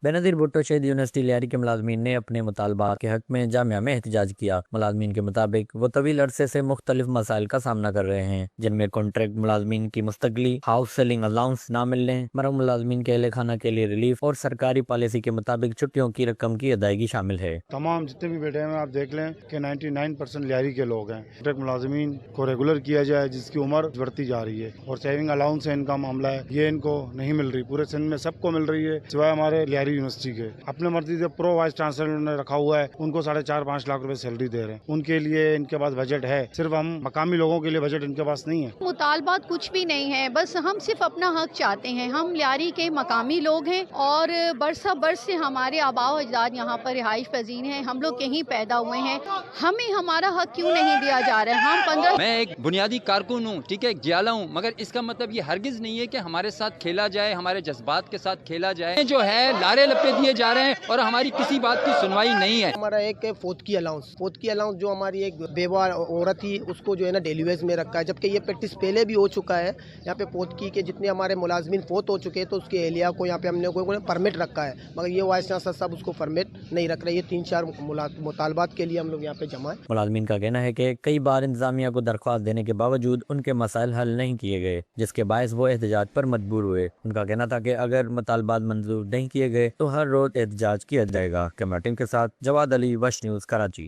بینظیر بھٹو شہید یونیورسٹی لیاری کے ملازمین نے اپنے مطالبات کے حق میں جامعہ میں احتجاج کیا۔ ملازمین کے مطابق وہ طویل عرصے سے مختلف مسائل کا سامنا کر رہے ہیں، جن میں کانٹریکٹ ملازمین کی مستقلی، ہاؤس سیلنگ الاؤنس نہ ملنے، مرہون ملازمین کے اہل خانہ کے لیے ریلیف اور سرکاری پالیسی کے مطابق چھٹیوں کی رقم کی ادائیگی شامل ہے۔ تمام جتنے بھی بیٹھے ہیں آپ دیکھ لیں کہ 99% لیاری کے لوگ ہیں۔ کانٹریکٹ ملازمین کو ریگولر کیا جائے جس کی عمر بڑھتی جا رہی ہے، اور سیونگ الاؤنس ہے ان کا معاملہ ہے، یہ ان کو نہیں مل رہی۔ پورے سندھ میں سب کو مل رہی ہے سوائے ہمارے لیاری یونیورسٹی کے۔ اپنے مرضی سے پرو وائس چانسلر نے رکھا ہوا ہے، ان کو 4.5-5 لاکھ روپے سیلری دے رہے ہیں۔ ان کے لیے ان کے پاس بجٹ ہے، صرف ہم مقامی لوگوں کے لیے بجٹ ان کے پاس نہیں ہے۔ مطالبات کچھ بھی نہیں ہے، بس ہم صرف اپنا حق چاہتے ہیں۔ ہم لیاری کے مقامی لوگ ہیں اور برسہ برس سے ہمارے آباء و اجداد یہاں پر رہائش پذیر ہیں، ہم لوگ یہیں پیدا ہوئے ہیں، ہمیں ہمارا حق کیوں نہیں دیا جا رہا ہے؟ میں ایک بنیادی کارکن ہوں، ٹھیک ہے، ایک جیالہ ہوں، مگر اس کا مطلب یہ ہرگز نہیں ہے کہ ہمارے ساتھ کھیلا جائے، ہمارے جذبات کے ساتھ کھیلا جائے۔ جو ہے لارے لپے دیے جا رہے ہیں اور ہماری کسی بات کی سنوائی نہیں ہے۔ ہمارا ایک فوت کی الاؤنس جو ہماری ایک بیوہ عورت تھی اس کو جو ہے نا ڈیلی ویج میں رکھا ہے، جبکہ یہ پریکٹس پہلے بھی ہو چکا ہے یہاں پہ فوت کی کے جتنے ہمارے ملازمین فوت ہو چکے ہیں تو اس کے اہلیہ کو یہاں پہ ہم نے پرمٹ رکھا ہے، مگر یہ وائس چانسلر صاحب اس کو پرمٹ نہیں رکھ رہے۔ یہ 3-4 مطالبات کے لیے ہم لوگ یہاں پہ جمع ہیں۔ ملازمین کا کہنا ہے کہ کئی بار انتظامیہ کو درخواست دینے کے باوجود ان کے مسائل حل نہیں کیے گئے، جس کے باعث وہ احتجاج پر مجبور ہوئے۔ ان کا کہنا تھا کہ اگر مطالبات منظور نہیں کیے گئے تو ہر روز احتجاج کیا جائے گا۔ کیمرہ ٹیم کے ساتھ جواد علی، وش نیوز، کراچی۔